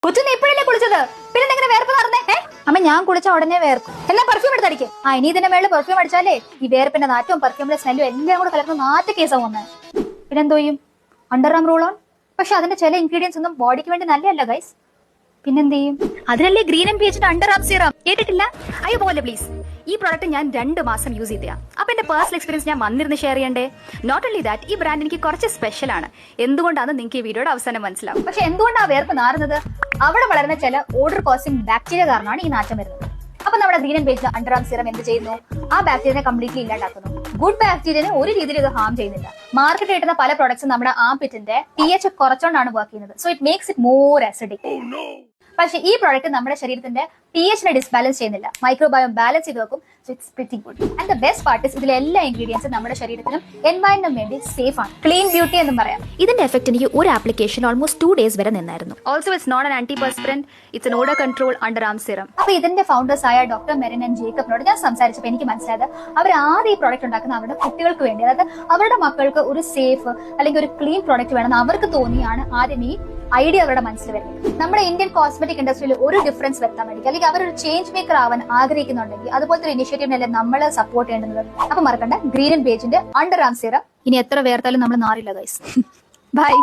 കൊച്ചു നീ ഇപ്പോഴല്ലേ കുളിച്ചത്, പിന്നെ എങ്ങനെ വേർപ്പ് നടന്നേ? അമ്മ ഞാൻ കുളിച്ച ഉടനെ വേർക്കും. എന്നാ പെർഫ്യൂം എടുത്തടിക്കും. ഇനി ഇതിന്റെ മേളിൽ പെർഫ്യൂം അടിച്ചാലേ ഈ വേർപ്പിന്റെ നാറ്റവും പെർഫ്യൂമിന്റെ സ്മെല്ലും എല്ലാം കൂടെ കലർന്ന് നാറ്റ കേസാവും വന്നത്. പിന്നെന്തോ ചെയ്യും? Under arm rule on. പക്ഷെ അതിന്റെ ചില ഇൻഗ്രീഡിയൻസ് ഒന്നും ബോഡിക്ക് വേണ്ടി നല്ലതല്ല ഗൈസ്. പിന്നെന്ത് ചെയ്യും? അതിനല്ലേ ഗ്രീൻ ആൻഡ് പീച്ചിന്റെ അണ്ടർ ആം സീറം. കേട്ടിട്ടില്ല? അയ്യോ പോലെ പ്ലീസ്. ഈ പ്രോഡക്റ്റ് ഞാൻ 2 മാസം യൂസ് ചെയ്തതാ. അപ്പൊ എന്റെ പേഴ്സണൽ എക്സ്പീരിയൻസ് ഞാൻ വന്നിരുന്ന് ഷെയർ ചെയ്യണ്ടേ? നോട്ട് ഓൺലി ദാറ്റ്, ഈ ബ്രാൻഡ് എനിക്ക് കുറച്ച് സ്പെഷ്യൽ ആണ്. എന്തുകൊണ്ടാണെന്ന് നിങ്ങൾക്ക് ഈ വീഡിയോയുടെ അവസാനം മനസ്സിലാവും. പക്ഷെ എന്തുകൊണ്ടാണ് വേർപ്പ് നാറുന്നത്? അവിടെ വളരുന്ന ചില ഓർഡർ കോസിംഗ് ബാക്ടീരിയ കാരണമാണ് ഈ നാറ്റം വരുന്നത്. അപ്പൊ നമ്മുടെ ഗ്രീൻ ആൻഡ് പേജിൽ അണ്ടർ ആം സീറം എന്ത് ചെയ്യുന്നു? ആ ബാക്ടീരിയനെ കംപ്ലീറ്റ്ലി ഇല്ലാണ്ടാക്കുന്നു. ഗുഡ് ബാക്ടീരിയനെ ഒരു രീതിയിൽ ഇത് ഹാം ചെയ്യുന്നില്ല. മാർക്കറ്റിൽ കിട്ടുന്ന പല പ്രോഡക്ട്സും നമ്മുടെ ആംപിറ്റിന്റെ pH കുറച്ചുകൊണ്ടാണ് വർക്ക് ചെയ്യുന്നത്. So it makes it more acidic. പക്ഷെ ഈ പ്രോഡക്റ്റ് നമ്മുടെ ശരീരത്തിന്റെ pH-നെ ഡിസ്ബാലൻസ് ചെയ്യുന്നില്ല, മൈക്രോബയോം ബാലൻസ് ചെയ്ത് വെക്കും. So it's pretty good. And the best part is ഇതിലെ എല്ലാ ഇൻഗ്രീഡിയൻസും നമ്മുടെ ശരീരത്തിനും എൻവയറമെന്റിനും വേണ്ടി സേഫ് ആണ്. ക്ലീൻ ബ്യൂട്ടി എന്നും പറയാം. ഇതിന്റെ എഫക്ട് എനിക്ക് ഒരു ആപ്ലിക്കേഷൻ ഓൾമോസ്റ്റ് 2 days വരെ നിന്നായിരുന്നു. Also it's not an antiperspirant, it's an odour control underarm serum. അപ്പൊ ഇതിന്റെ ഫൗണ്ടേഴ്സ് ആയ ഡോക്ടർ മെറിൻ ആൻഡ് ജേക്കബിനോട് ഞാൻ സംസാരിച്ചപ്പോൾ എനിക്ക് മനസ്സിലായത് അവർ ആദ്യം ഈ പ്രോഡക്റ്റ് ഉണ്ടാക്കുന്ന അവരുടെ കുട്ടികൾക്ക് വേണ്ടി, അതായത് അവരുടെ മക്കൾക്ക് ഒരു സേഫ് അല്ലെങ്കിൽ ഒരു ക്ലീൻ പ്രോഡക്റ്റ് വേണമെന്ന് അവർക്ക് തോന്നിയാണ് ആദ്യം ഈ ഐഡിയ അവരുടെ മനസ്സിൽ വരുന്നത്. നമ്മുടെ ഇന്ത്യൻ കോസ്മെറ്റിക് ഇൻഡസ്ട്രിയിൽ ഒരു ഡിഫറൻസ് വരുത്താൻ വേണ്ടി, അല്ലെങ്കിൽ അവരൊരു ചേഞ്ച് മേക്കർ ആവാൻ ആഗ്രഹിക്കുന്നുണ്ടെങ്കിൽ അതുപോലത്തെ ഒരു ഇനിഷ്യേറ്റീവിനല്ലേ നമ്മൾ സപ്പോർട്ട് ചെയ്യേണ്ടത്. അപ്പൊ മറക്കണ്ട, ഗ്രീൻ ആൻഡ് പേജിന്റെ അണ്ടർ ആം സീറം. ഇനി എത്ര വേർത്താലും നമ്മൾ നാറില്ല ഗൈസ്. ബൈ.